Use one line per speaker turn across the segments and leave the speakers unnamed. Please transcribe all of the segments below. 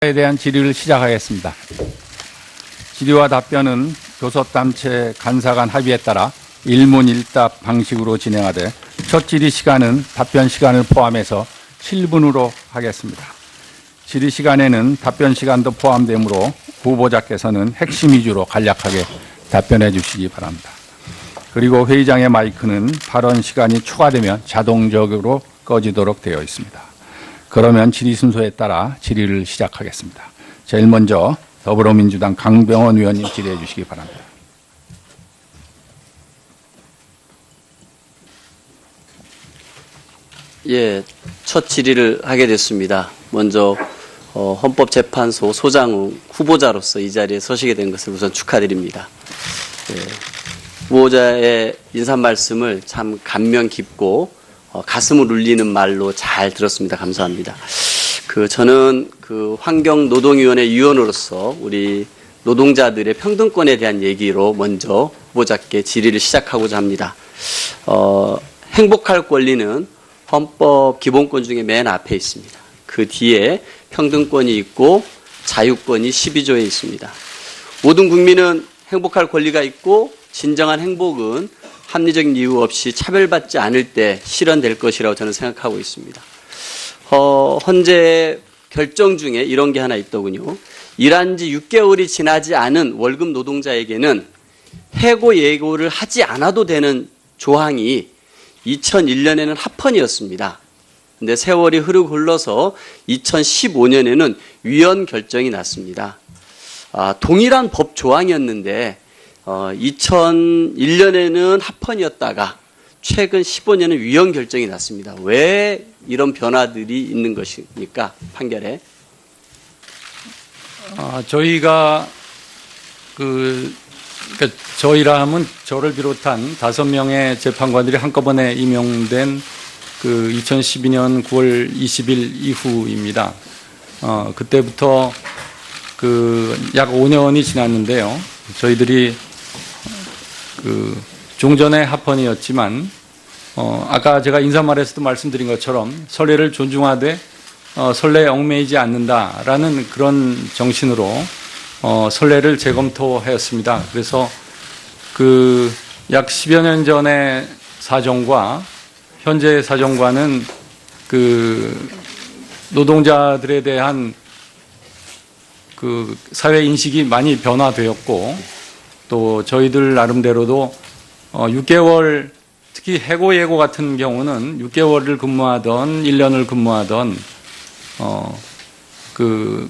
에 대한 질의를 시작하겠습니다. 질의와 답변은 교섭단체 간사 간 합의에 따라 일문일답 방식으로 진행하되 첫 질의 시간은 답변 시간을 포함해서 7분으로 하겠습니다. 질의 시간에는 답변 시간도 포함되므로 후보자께서는 핵심 위주로 간략하게 답변해 주시기 바랍니다. 그리고 회의장의 마이크는 발언 시간이 초과되면 자동적으로 꺼지도록 되어 있습니다. 그러면 질의 순서에 따라 질의를 시작하겠습니다. 제일 먼저 더불어민주당 강병원 의원님 질의해 주시기 바랍니다.
예, 첫 질의를 하게 됐습니다. 먼저 헌법재판소 소장웅 후보자로서 이 자리에 서시게 된 것을 우선 축하드립니다. 예, 후보자의 인사 말씀을 참 감명 깊고 가슴을 울리는 말로 잘 들었습니다. 감사합니다. 저는 환경노동위원회 위원으로서 우리 노동자들의 평등권에 대한 얘기로 먼저 후보자께 질의를 시작하고자 합니다. 행복할 권리는 헌법 기본권 중에 맨 앞에 있습니다. 그 뒤에 평등권이 있고 자유권이 12조에 있습니다. 모든 국민은 행복할 권리가 있고 진정한 행복은 합리적인 이유 없이 차별받지 않을 때 실현될 것이라고 저는 생각하고 있습니다. 현재 결정 중에 이런 게 하나 있더군요. 일한 지 6개월이 지나지 않은 월급 노동자에게는 해고 예고를 하지 않아도 되는 조항이 2001년에는 합헌이었습니다. 근데 세월이 흘러서 2015년에는 위헌 결정이 났습니다. 동일한 법 조항이었는데 2001년에는 합헌이었다가 최근 15년은 위헌 결정이 났습니다. 왜 이런 변화들이 있는 것입니까? 판결에.
저희가 그러니까 저희라 하면 저를 비롯한 5명의 재판관들이 한꺼번에 임용된 2012년 9월 20일 이후입니다. 그때부터 약 5년이 지났는데요. 저희들이 종전의 합헌이었지만 아까 제가 인사말에서도 말씀드린 것처럼 선례를 존중하되 선례에 얽매이지 않는다라는 그런 정신으로 선례를 재검토하였습니다. 그래서 약 10여 년 전의 사정과 현재의 사정과는 노동자들에 대한 사회 인식이 많이 변화되었고 또 저희들 나름대로도 6개월 특히 해고 예고 같은 경우는 6개월을 근무하던 1년을 근무하던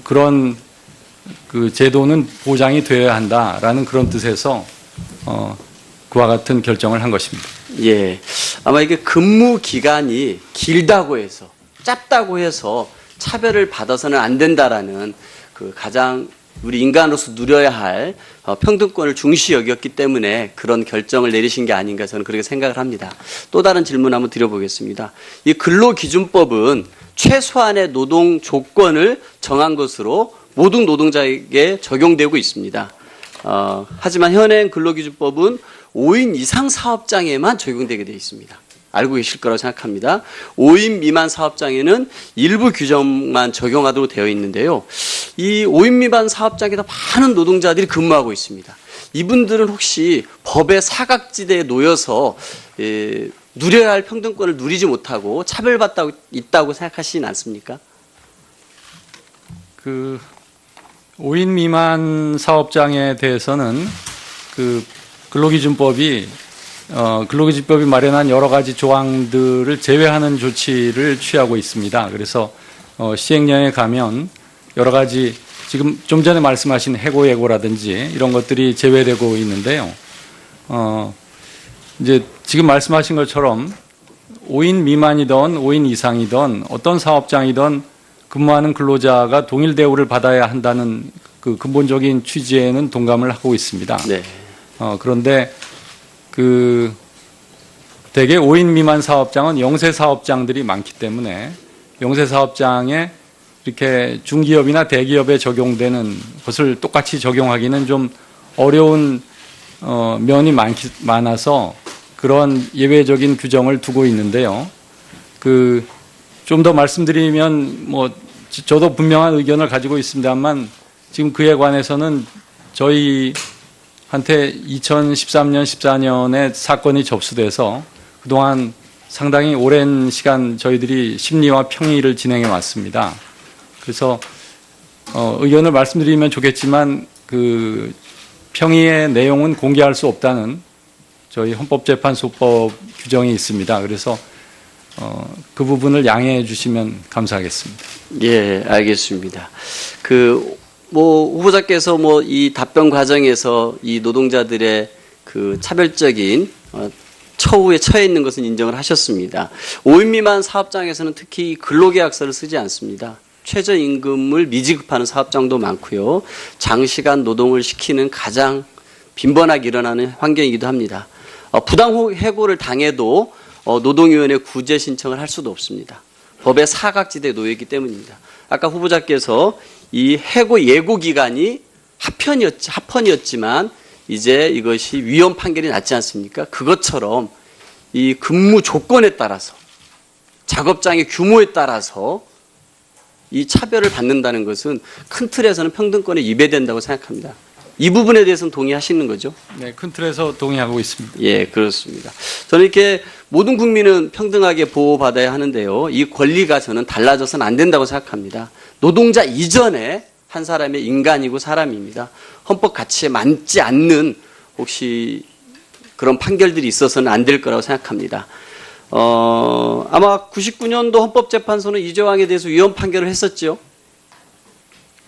그런 제도는 보장이 되어야 한다라는 그런 뜻에서 그와 같은 결정을 한 것입니다.
예, 아마 이게 근무 기간이 길다고 해서 짧다고 해서 차별을 받아서는 안 된다라는 가장 우리 인간으로서 누려야 할 평등권을 중시 여겼기 때문에 그런 결정을 내리신 게 아닌가 저는 그렇게 생각을 합니다. 또 다른 질문 한번 드려보겠습니다. 이 근로기준법은 최소한의 노동 조건을 정한 것으로 모든 노동자에게 적용되고 있습니다. 하지만 현행 근로기준법은 5인 이상 사업장에만 적용되게 되어 있습니다. 알고 계실 거라고 생각합니다. 5인 미만 사업장에는 일부 규정만 적용하도록 되어 있는데요. 이 5인 미만 사업장에도 많은 노동자들이 근무하고 있습니다. 이분들은 혹시 법의 사각지대에 놓여서 누려야 할 평등권을 누리지 못하고 차별받고 있다고 생각하시진 않습니까?
5인 미만 사업장에 대해서는 근로기준법이 마련한 여러 가지 조항들을 제외하는 조치를 취하고 있습니다. 그래서 시행령에 가면 여러 가지 지금 좀 전에 말씀하신 해고 예고라든지 이런 것들이 제외되고 있는데요. 이제 지금 말씀하신 것처럼 5인 미만이든 5인 이상이든 어떤 사업장이든 근무하는 근로자가 동일 대우를 받아야 한다는 근본적인 취지에는 동감을 하고 있습니다. 네. 그런데 대개 5인 미만 사업장은 영세 사업장들이 많기 때문에 영세 사업장에 이렇게 중기업이나 대기업에 적용되는 것을 똑같이 적용하기는 좀 어려운 면이 많아서 그런 예외적인 규정을 두고 있는데요. 좀 더 말씀드리면
저도 분명한 의견을 가지고 있습니다만 지금 그에 관해서는 저희한테 2013년, 14년에 사건이 접수돼서 그동안 상당히 오랜 시간 저희들이 심리와 평의를 진행해 왔습니다. 그래서 의견을 말씀드리면 좋겠지만 그 평의의 내용은 공개할 수 없다는 저희 헌법재판소법 규정이 있습니다. 그래서 그 부분을 양해해 주시면 감사하겠습니다.
예, 알겠습니다. 후보자께서 이 답변 과정에서 이 노동자들의 그 차별적인 처우에 처해 있는 것은 인정을 하셨습니다. 5인 미만 사업장에서는 특히 근로계약서를 쓰지 않습니다. 최저임금을 미지급하는 사업장도 많고요. 장시간 노동을 시키는 가장 빈번하게 일어나는 환경이기도 합니다. 부당해고를 당해도 노동위원회 구제 신청을 할 수도 없습니다. 법의 사각지대에 놓여 있기 때문입니다. 아까 후보자께서 이 해고 예고 기간이 합헌이었지만 이제 이것이 위헌 판결이 났지 않습니까? 그것처럼 이 근무 조건에 따라서 작업장의 규모에 따라서 이 차별을 받는다는 것은 큰 틀에서는 평등권에 위배된다고 생각합니다. 이 부분에 대해서는 동의하시는 거죠?
네, 큰 틀에서 동의하고 있습니다.
예, 그렇습니다. 저는 이렇게 모든 국민은 평등하게 보호받아야 하는데요. 이 권리가 저는 달라져서는 안 된다고 생각합니다. 노동자 이전에 한 사람의 인간이고 사람입니다. 헌법 가치에 맞지 않는 혹시 그런 판결들이 있어서는 안 될 거라고 생각합니다. 아마 99년도 헌법재판소는 이재왕에 대해서 위헌 판결을 했었죠.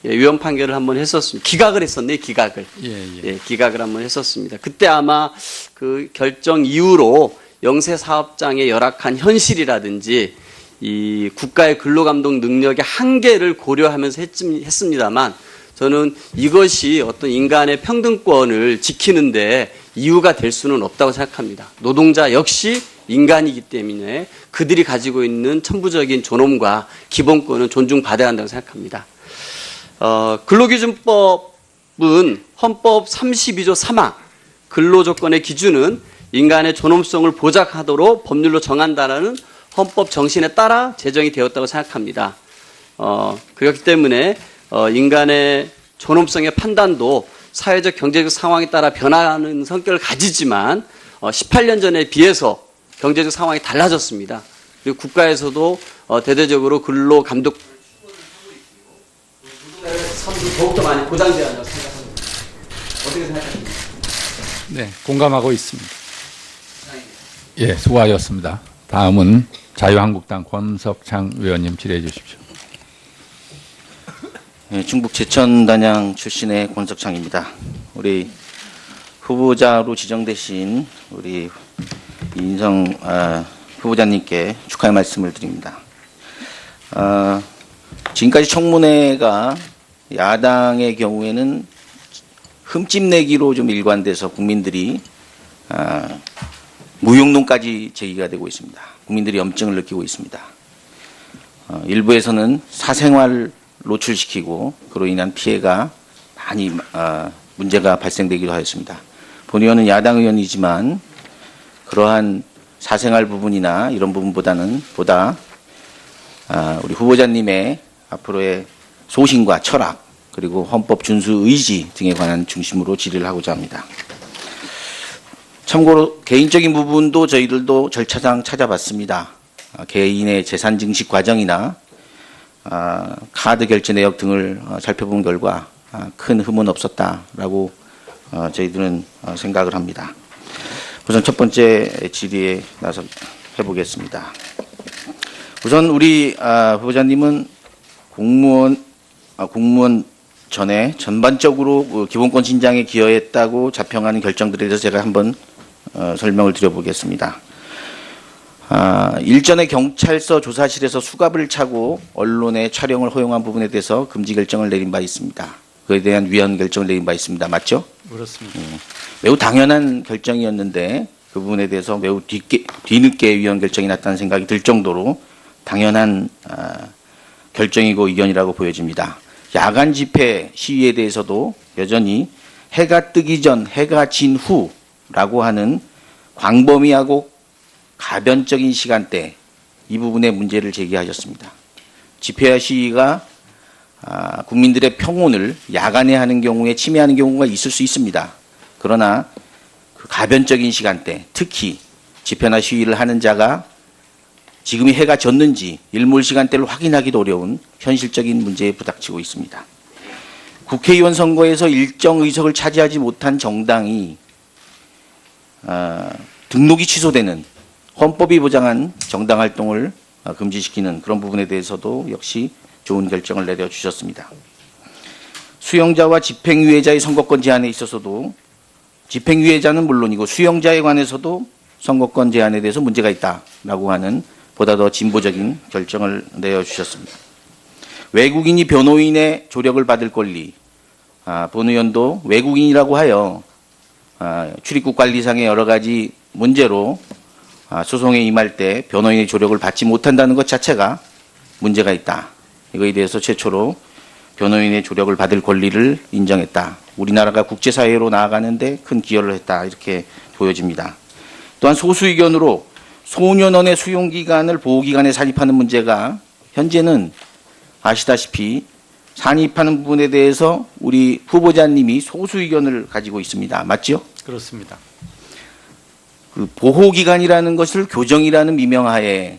예, 위헌 판결을 한번 했었습니다. 기각을 했었네, 기각을. 예, 기각을 한번 했었습니다. 그때 아마 그 결정 이후로 영세 사업장의 열악한 현실이라든지 이 국가의 근로감독 능력의 한계를 고려하면서 했습니다만 저는 이것이 어떤 인간의 평등권을 지키는데 이유가 될 수는 없다고 생각합니다. 노동자 역시 인간이기 때문에 그들이 가지고 있는 천부적인 존엄과 기본권은 존중받아야 한다고 생각합니다. 근로기준법은 헌법 32조 3항 근로조건의 기준은 인간의 존엄성을 보장하도록 법률로 정한다는 헌법 정신에 따라 제정이 되었다고 생각합니다. 그렇기 때문에 인간의 존엄성의 판단도 사회적 경제적 상황에 따라 변화하는 성격을 가지지만 18년 전에 비해서 경제적 상황이 달라졌습니다. 그리고 국가에서도 대대적으로 근로 감독 삶도 더욱더 많이 보장돼야 한다고 생각합니다. 어떻게 생각하십니까?
네, 공감하고 있습니다.
예, 수고하셨습니다. 다음은 자유한국당 권석창 의원님 질의해 주십시오.
네, 충북 제천단양 출신의 권석창입니다. 우리 후보자로 지정되신 우리 이인성 후보자님께 축하의 말씀을 드립니다. 지금까지 청문회가 야당의 경우에는 흠집내기로 좀 일관돼서 국민들이 무용론까지 제기가 되고 있습니다. 국민들이 염증을 느끼고 있습니다. 일부에서는 사생활 노출시키고 그로 인한 피해가 많이 문제가 발생되기도 하였습니다. 본 의원은 야당 의원이지만 그러한 사생활 부분이나 이런 부분보다는 보다 우리 후보자님의 앞으로의 소신과 철학 그리고 헌법 준수 의지 등에 관한 중심으로 질의를 하고자 합니다. 참고로 개인적인 부분도 저희들도 절차상 찾아봤습니다. 개인의 재산 증식 과정이나 카드 결제 내역 등을 살펴본 결과 큰 흠은 없었다라고 저희들은 생각을 합니다. 우선 첫 번째 질의에 나서 해보겠습니다. 우선 우리 후보자님은 공무원 전에 전반적으로 기본권 신장에 기여했다고 자평하는 결정들에 대해서 제가 한번 설명을 드려보겠습니다. 일전에 경찰서 조사실에서 수갑을 차고 언론에 촬영을 허용한 부분에 대해서 금지 결정을 내린 바 있습니다. 그에 대한 위헌 결정을 내린 바 있습니다. 맞죠?
그렇습니다.
매우 당연한 결정이었는데 그 부분에 대해서 매우 뒤늦게 위헌 결정이 났다는 생각이 들 정도로 당연한 결정이고 의견이라고 보여집니다. 야간 집회 시위에 대해서도 여전히 해가 뜨기 전, 해가 진 후라고 하는 광범위하고 가변적인 시간대 이 부분에 문제를 제기하셨습니다. 집회와 시위가 국민들의 평온을 야간에 하는 경우에 침해하는 경우가 있을 수 있습니다. 그러나 그 가변적인 시간대, 특히 집회나 시위를 하는 자가 지금이 해가 졌는지 일몰 시간대를 확인하기도 어려운 현실적인 문제에 부닥치고 있습니다. 국회의원 선거에서 일정 의석을 차지하지 못한 정당이 등록이 취소되는 헌법이 보장한 정당 활동을 금지시키는 그런 부분에 대해서도 역시 좋은 결정을 내려주셨습니다. 수용자와 집행유예자의 선거권 제한에 있어서도 집행유예자는 물론이고 수용자에 관해서도 선거권 제한에 대해서 문제가 있다라고 하는 보다 더 진보적인 결정을 내어주셨습니다. 외국인이 변호인의 조력을 받을 권리, 본 의원도 외국인이라고 하여 출입국 관리상의 여러 가지 문제로 소송에 임할 때 변호인의 조력을 받지 못한다는 것 자체가 문제가 있다. 이거에 대해서 최초로 변호인의 조력을 받을 권리를 인정했다. 우리나라가 국제사회로 나아가는데 큰 기여를 했다. 이렇게 보여집니다. 또한 소수 의견으로 소년원의 수용기간을 보호기간에 산입하는 문제가 현재는 아시다시피 산입하는 부분에 대해서 우리 후보자님이 소수 의견을 가지고 있습니다. 맞죠?
그렇습니다.
그 보호기간이라는 것을 교정이라는 미명하에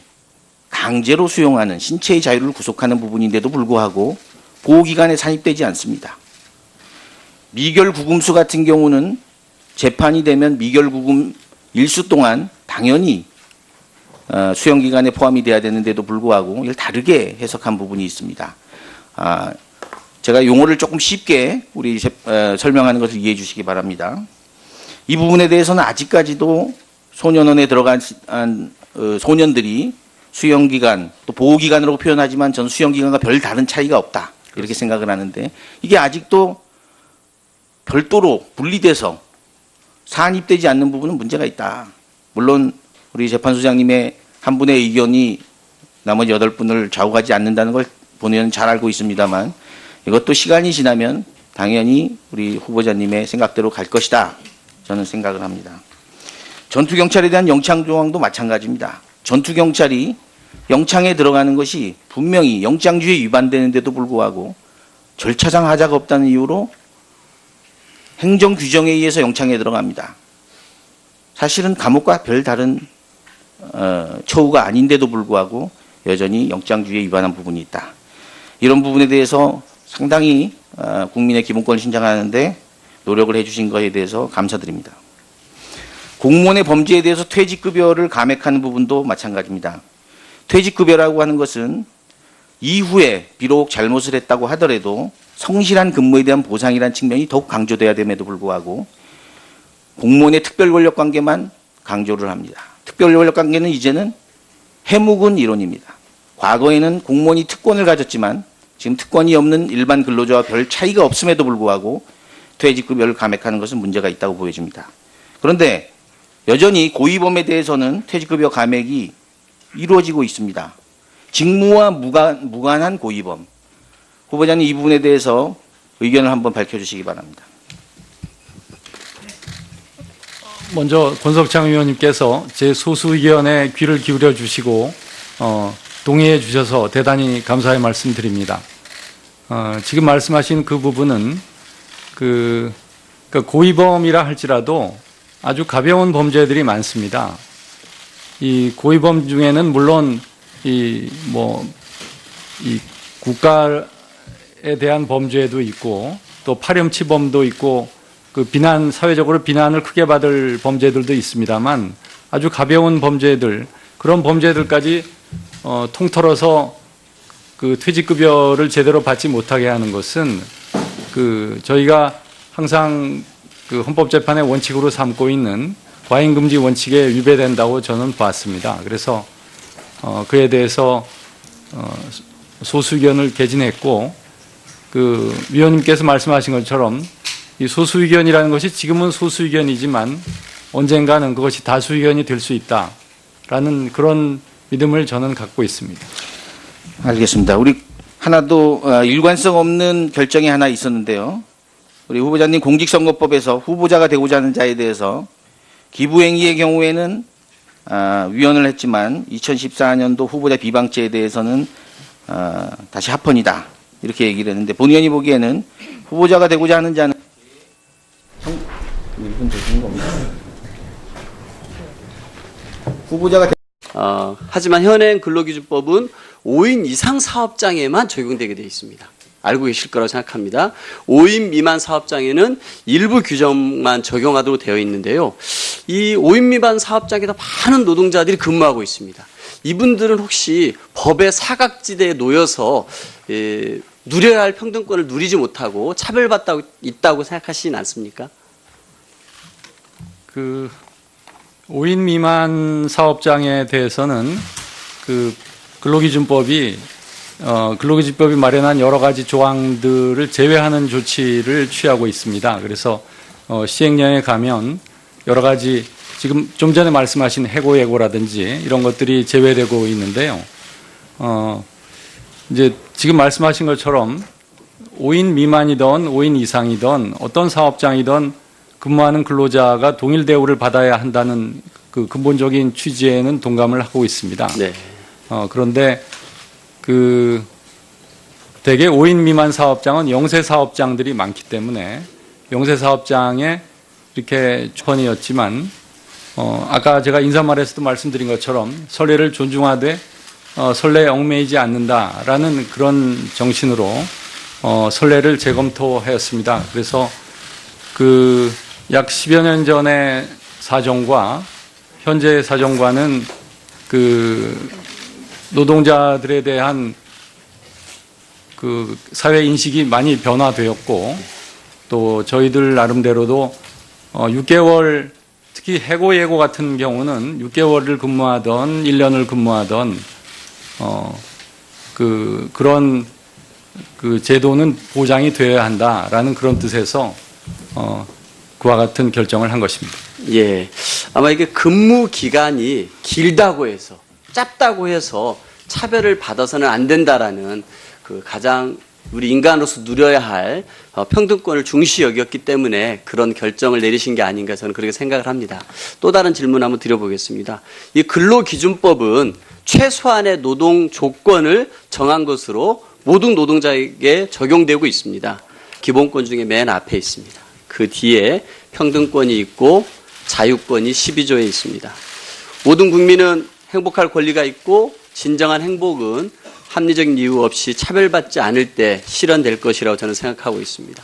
강제로 수용하는 신체의 자유를 구속하는 부분인데도 불구하고 보호기간에 산입되지 않습니다. 미결구금수 같은 경우는 재판이 되면 미결구금 일수 동안 당연히 수용기간에 포함이 돼야 되는데도 불구하고 이걸 다르게 해석한 부분이 있습니다. 제가 용어를 조금 쉽게 설명하는 것을 이해해 주시기 바랍니다. 이 부분에 대해서는 아직까지도 소년원에 들어간 소년들이 수용기간 또 보호기간으로 표현하지만 저는 수용기간과 별 다른 차이가 없다 이렇게 생각을 하는데 이게 아직도 별도로 분리돼서 산입되지 않는 부분은 문제가 있다. 물론 우리 재판소장님의 한 분의 의견이 나머지 8분을 좌우하지 않는다는 걸 본 의원은 잘 알고 있습니다만 이것도 시간이 지나면 당연히 우리 후보자님의 생각대로 갈 것이다. 저는 생각을 합니다. 전투경찰에 대한 영창 조항도 마찬가지입니다. 전투경찰이 영창에 들어가는 것이 분명히 영장주의에 위반되는데도 불구하고 절차상 하자가 없다는 이유로 행정규정에 의해서 영창에 들어갑니다. 사실은 감옥과 별 다른 처우가 아닌데도 불구하고 여전히 영장주의에 위반한 부분이 있다. 이런 부분에 대해서 상당히 국민의 기본권을 신장하는데 노력을 해주신 것에 대해서 감사드립니다. 공무원의 범죄에 대해서 퇴직급여를 감액하는 부분도 마찬가지입니다. 퇴직급여라고 하는 것은 이후에 비록 잘못을 했다고 하더라도 성실한 근무에 대한 보상이라는 측면이 더욱 강조돼야 됨에도 불구하고 공무원의 특별권력관계만 강조를 합니다. 특별권력관계는 이제는 해묵은 이론입니다. 과거에는 공무원이 특권을 가졌지만 지금 특권이 없는 일반 근로자와 별 차이가 없음에도 불구하고 퇴직급여를 감액하는 것은 문제가 있다고 보여집니다. 그런데 여전히 고위범에 대해서는 퇴직급여 감액이 이루어지고 있습니다. 직무와 무관한 고위범. 후보자님 이 부분에 대해서 의견을 한번 밝혀주시기 바랍니다.
먼저 권석창 의원님께서 제 소수 의견에 귀를 기울여 주시고 동의해 주셔서 대단히 감사의 말씀드립니다. 지금 말씀하신 그 부분은 그러니까 고위범이라 할지라도 아주 가벼운 범죄들이 많습니다. 이 고위범 중에는 물론 이 국가에 대한 범죄도 있고 또 파렴치범도 있고 그 사회적으로 비난을 크게 받을 범죄들도 있습니다만 아주 가벼운 범죄들 그런 범죄들까지 통틀어서 그 퇴직급여를 제대로 받지 못하게 하는 것은 저희가 항상 그 헌법재판의 원칙으로 삼고 있는 과잉금지 원칙에 위배된다고 저는 봤습니다. 그래서 그에 대해서 소수 의견을 개진했고 그 위원님께서 말씀하신 것처럼 이 소수 의견이라는 것이 지금은 소수 의견이지만 언젠가는 그것이 다수 의견이 될 수 있다라는 그런 믿음을 저는 갖고 있습니다.
알겠습니다. 우리 하나도 일관성 없는 결정이 하나 있었는데요. 우리 후보자님 공직선거법에서 후보자가 되고자 하는 자에 대해서 기부행위의 경우에는 위헌을 했지만 2014년도 후보자 비방죄에 대해서는 다시 합헌이다. 이렇게 얘기를 했는데 본 의원이 보기에는 후보자가 되고자 하는 자는 후보자가
하지만 현행 근로기준법은 5인 이상 사업장에만 적용되게 되어 있습니다. 알고 계실 거라고 생각합니다. 5인 미만 사업장에는 일부 규정만 적용하도록 되어 있는데요. 이 5인 미만 사업장에도 많은 노동자들이 근무하고 있습니다. 이분들은 혹시 법의 사각지대에 놓여서 누려야 할 평등권을 누리지 못하고 차별받고 있다고 생각하시진 않습니까?
5인 미만 사업장에 대해서는 근로기준법이 마련한 여러 가지 조항들을 제외하는 조치를 취하고 있습니다. 그래서 시행령에 가면 여러 가지 지금 좀 전에 말씀하신 해고 예고라든지 이런 것들이 제외되고 있는데요. 이제 지금 말씀하신 것처럼 5인 미만이든 5인 이상이든 어떤 사업장이든 근무하는 근로자가 동일 대우를 받아야 한다는 그 근본적인 취지에는 동감을 하고 있습니다.
네.
그런데 대개 5인 미만 사업장은 영세 사업장들이 많기 때문에 영세 사업장에 이렇게 조건이었지만 아까 제가 인사말에서도 말씀드린 것처럼 선례를 존중하되 선례에 얽매이지 않는다라는 그런 정신으로 선례를 재검토하였습니다. 그래서 약 10여 년 전의 사정과 현재의 사정과는 노동자들에 대한 사회 인식이 많이 변화되었고 또 저희들 나름대로도 6개월 특히 해고 예고 같은 경우는 6개월을 근무하던 1년을 근무하던 그런 제도는 보장이 되어야 한다라는 그런 뜻에서 그와 같은 결정을 한 것입니다.
예. 아마 이게 근무 기간이 길다고 해서 짧다고 해서 차별을 받아서는 안 된다라는 가장 우리 인간으로서 누려야 할 평등권을 중시 여겼기 때문에 그런 결정을 내리신 게 아닌가 저는 그렇게 생각을 합니다. 또 다른 질문 한번 드려보겠습니다. 이 근로기준법은 최소한의 노동 조건을 정한 것으로 모든 노동자에게 적용되고 있습니다. 기본권 중에 맨 앞에 있습니다. 그 뒤에 평등권이 있고 자유권이 12조에 있습니다. 모든 국민은 행복할 권리가 있고 진정한 행복은 합리적인 이유 없이 차별받지 않을 때 실현될 것이라고 저는 생각하고 있습니다.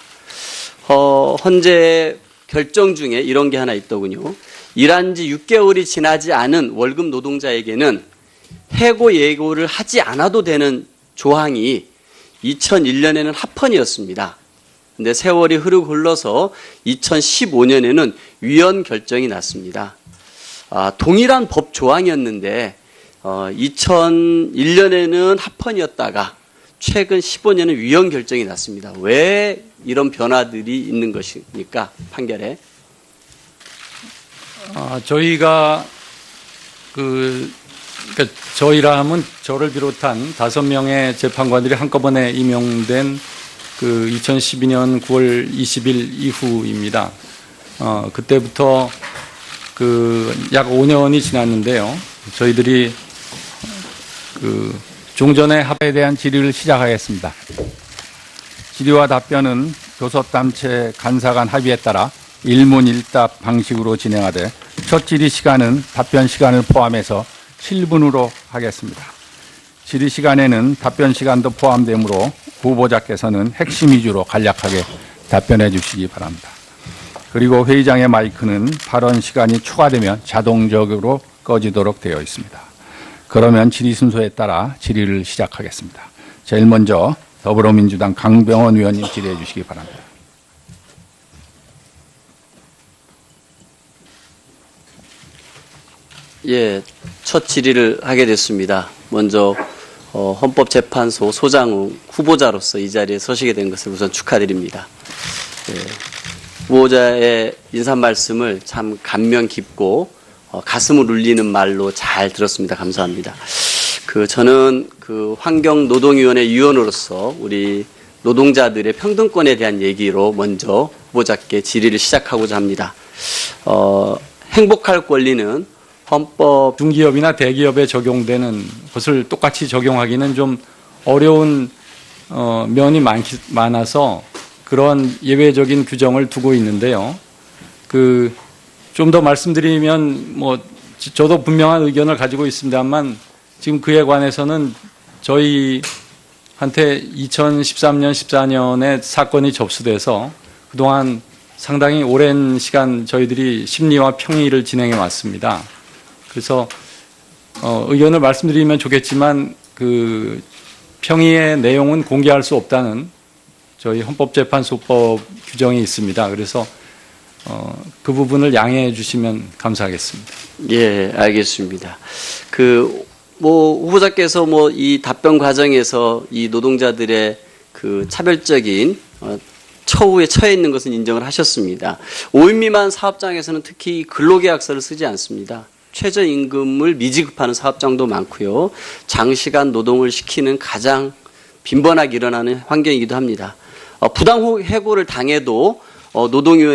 현재 결정 중에 이런 게 하나 있더군요. 일한 지 6개월이 지나지 않은 월급 노동자에게는 해고 예고를 하지 않아도 되는 조항이 2001년에는 합헌이었습니다. 근데 세월이 흐르고 흘러서 2015년에는 위헌 결정이 났습니다. 동일한 법 조항이었는데 2001년에는 합헌이었다가 최근 15년은 위헌 결정이 났습니다. 왜 이런 변화들이 있는 것입니까? 판결에?
저희가 저희라 하면 저를 비롯한 5명의 재판관들이 한꺼번에 임용된 2012년 9월 20일 이후입니다. 그때부터 약 5년이 지났는데요. 저희들이
종전의 합의에 대한 질의를 시작하겠습니다. 질의와 답변은 교섭단체 간사 간 합의에 따라 일문일답 방식으로 진행하되 첫 질의 시간은 답변 시간을 포함해서 7분으로 하겠습니다. 질의 시간에는 답변 시간도 포함되므로 후보자께서는 핵심 위주로 간략하게 답변해 주시기 바랍니다. 그리고 회의장의 마이크는 발언 시간이 초과되면 자동적으로 꺼지도록 되어 있습니다. 그러면 질의 순서에 따라 질의를 시작하겠습니다. 제일 먼저 더불어민주당 강병원 의원님 질의해 주시기 바랍니다.
예, 첫 질의를 하게 됐습니다. 먼저 헌법재판소 소장욱 후보자로서 이 자리에 서시게 된 것을 우선 축하드립니다. 예, 후보자의 인사 말씀을 참 감명 깊고 가슴을 울리는 말로 잘 들었습니다. 감사합니다. 저는 환경노동위원회 위원으로서 우리 노동자들의 평등권에 대한 얘기로 먼저 후보자께 질의를 시작하고자 합니다. 행복할 권리는 헌법
중기업이나 대기업에 적용되는 것을 똑같이 적용하기는 좀 어려운 면이 많아서 그런 예외적인 규정을 두고 있는데요. 좀 더 말씀드리면 저도 분명한 의견을 가지고 있습니다만 지금 그에 관해서는 저희한테 2013년, 14년에 사건이 접수돼서 그동안 상당히 오랜 시간 저희들이 심리와 평의를 진행해 왔습니다. 그래서 의견을 말씀드리면 좋겠지만 평의의 내용은 공개할 수 없다는 저희 헌법재판소법 규정이 있습니다. 그래서 그 부분을 양해해 주시면 감사하겠습니다.
예, 알겠습니다. 후보자께서 이 답변 과정에서 이 노동자들의 차별적인 처우에 처해 있는 것은 인정을 하셨습니다. 5인 미만 사업장에서는 특히 근로계약서를 쓰지 않습니다. 최저임금을 미지급하는 사업장도 많고요. 장시간 노동을 시키는 가장 빈번하게 일어나는 환경이기도 합니다. 부당해고를 당해도 노동위원회